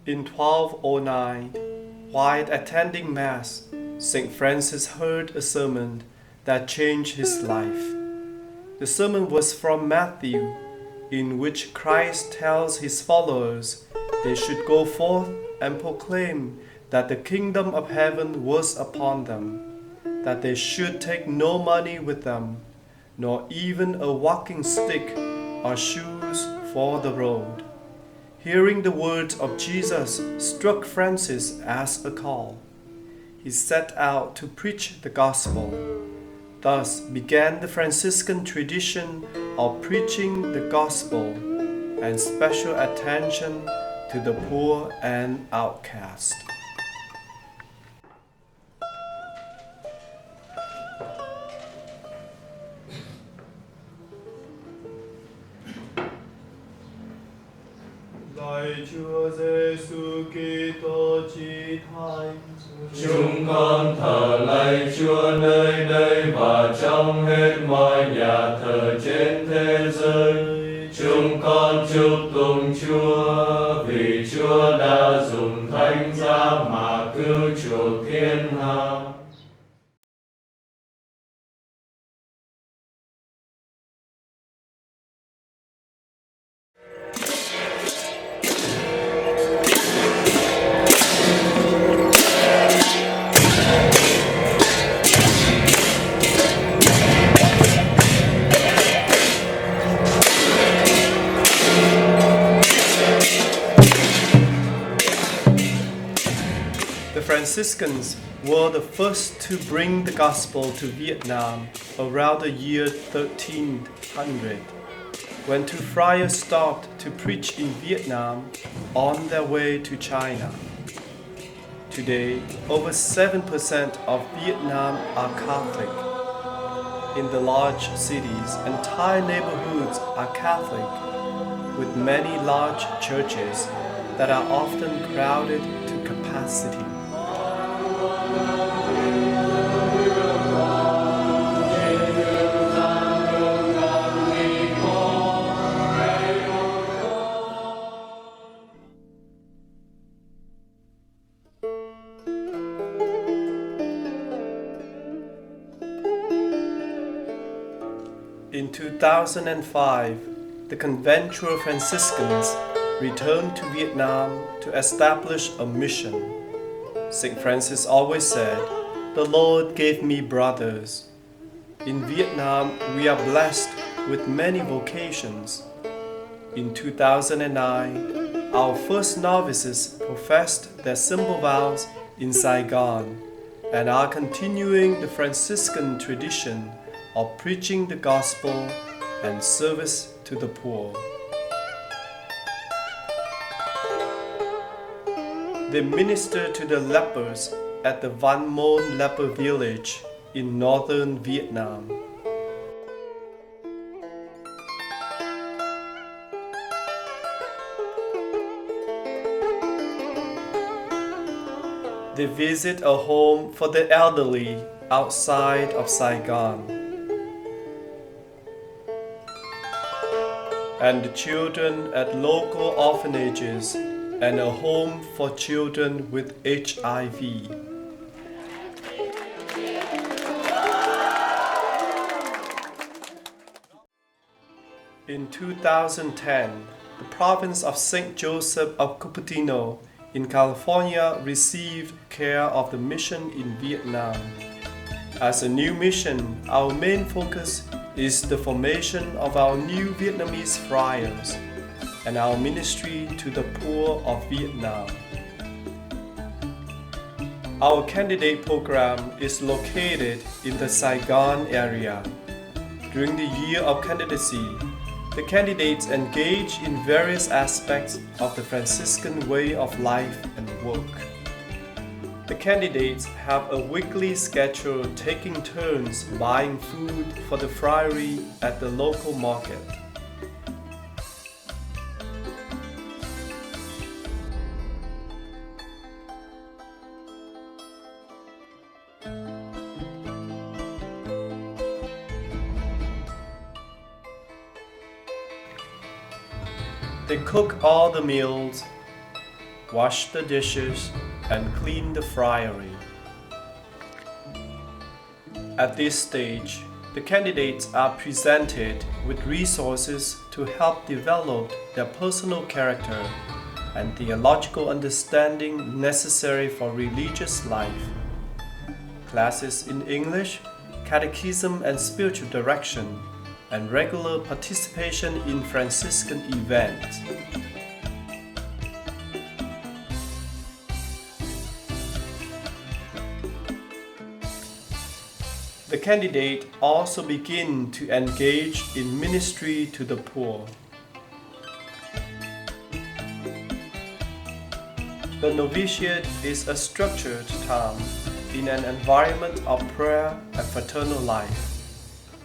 In 1209, while attending Mass, St. Francis heard a sermon that changed his life. The sermon was from Matthew, in which Christ tells his followers they should go forth and proclaim that the kingdom of heaven was upon them, that they should take no money with them, nor even a walking stick or shoes for the road. Hearing the words of Jesus struck Francis as a call. He set out to preach the gospel. Thus began the Franciscan tradition of preaching the gospel and special attention to the poor and outcast. Lạy Chúa Giêsu Kitô chí thánh, chúng con thờ lạy Chúa nơi đây và trong hết mọi nhà thờ trên thế giới. Chúng con chúc tụng Chúa vì Chúa đã dùng thánh giá mà cứu chuộc thiên hạ. The Franciscans were the first to bring the gospel to Vietnam around the year 1300, when two friars stopped to preach in Vietnam on their way to China. Today, over 7% of Vietnam are Catholic. In the large cities, entire neighborhoods are Catholic, with many large churches that are often crowded to capacity. In 2005, the Conventual Franciscans returned to Vietnam to establish a mission. St. Francis always said, "The Lord gave me brothers." In Vietnam, we are blessed with many vocations. In 2009, our first novices professed their simple vows in Saigon and are continuing the Franciscan tradition of preaching the gospel and service to the poor. They minister to the lepers at the Van Mon leper village in northern Vietnam. They visit a home for the elderly outside of Saigon, and the children at local orphanages and a home for children with HIV. In 2010, the province of St. Joseph of Cupertino in California received care of the mission in Vietnam. As a new mission, our main focus is the formation of our new Vietnamese friars and our ministry to the poor of Vietnam. Our candidate program is located in the Saigon area. During the year of candidacy, the candidates engage in various aspects of the Franciscan way of life and work. The candidates have a weekly schedule taking turns buying food for the friary at the local market. They cook all the meals, wash the dishes, and clean the friary. At this stage, the candidates are presented with resources to help develop their personal character and theological understanding necessary for religious life. Classes in English, catechism and spiritual direction, and regular participation in Franciscan events. The candidate also begin to engage in ministry to the poor. The novitiate is a structured time in an environment of prayer and fraternal life.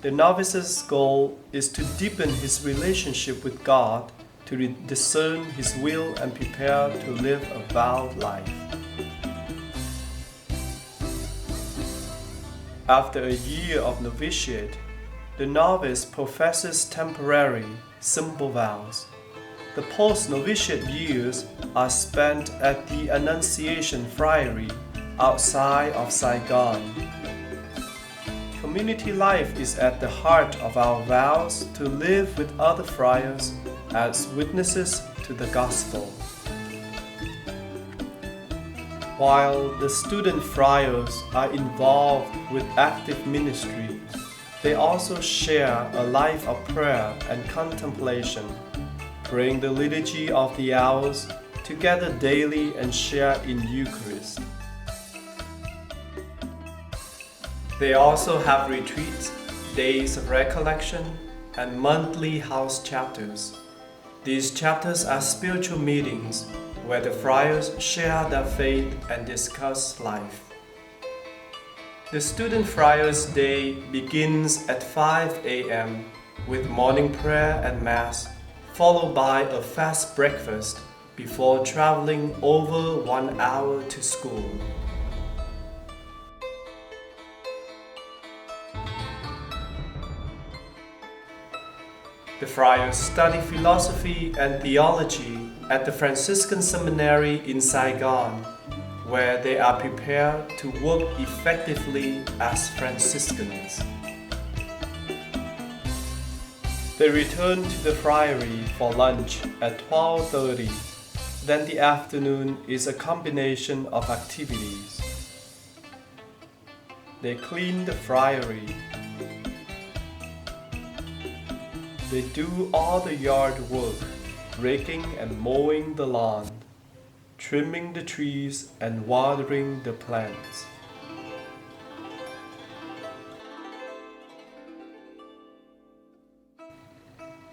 The novice's goal is to deepen his relationship with God, to discern His will and prepare to live a vowed life. After a year of novitiate, the novice professes temporary, simple vows. The post-novitiate years are spent at the Annunciation Friary outside of Saigon. Community life is at the heart of our vows to live with other friars as witnesses to the gospel. While the student friars are involved with active ministry, they also share a life of prayer and contemplation, praying the liturgy of the hours, together daily and share in Eucharist. They also have retreats, days of recollection, and monthly house chapters. These chapters are spiritual meetings where the friars share their faith and discuss life. The student friars' day begins at 5 a.m. with morning prayer and Mass, followed by a fast breakfast before traveling over 1 hour to school. The friars study philosophy and theology at the Franciscan Seminary in Saigon, where they are prepared to work effectively as Franciscans. They return to the friary for lunch at 12:30. Then the afternoon is a combination of activities. They clean the friary. They do all the yard work, raking and mowing the lawn, trimming the trees and watering the plants.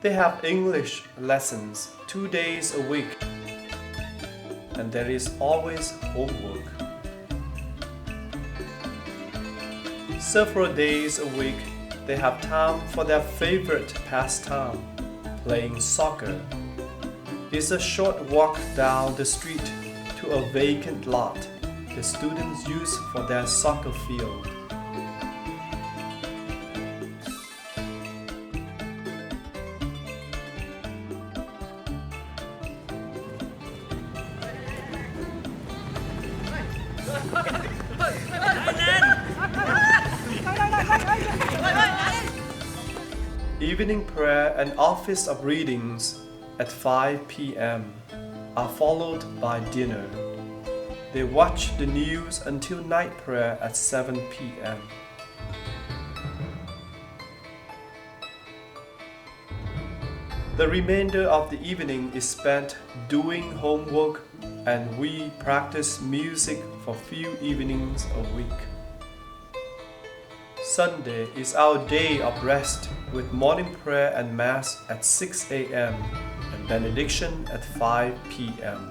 They have English lessons 2 days a week, and there is always homework. Several days a week, they have time for their favorite pastime, playing soccer. It's a short walk down the street to a vacant lot the students use for their soccer field. Evening prayer and office of readings at 5 p.m. are followed by dinner. They watch the news until night prayer at 7 p.m. The remainder of the evening is spent doing homework, and we practice music for few evenings a week. Sunday is our day of rest with morning prayer and Mass at 6 a.m. and benediction at 5 p.m.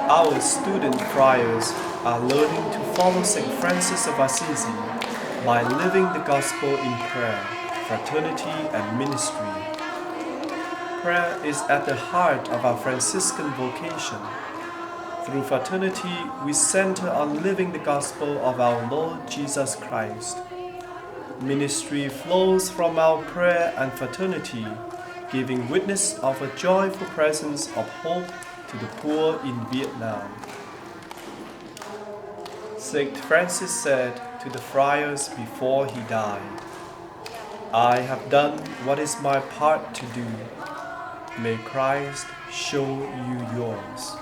Our student friars are learning to follow St. Francis of Assisi by living the gospel in prayer, fraternity, and ministry. Prayer is at the heart of our Franciscan vocation. Through fraternity, we center on living the gospel of our Lord Jesus Christ. Ministry flows from our prayer and fraternity, giving witness of a joyful presence of hope to the poor in Vietnam. St. Francis said to the friars before he died, "I have done what is my part to do. May Christ show you yours."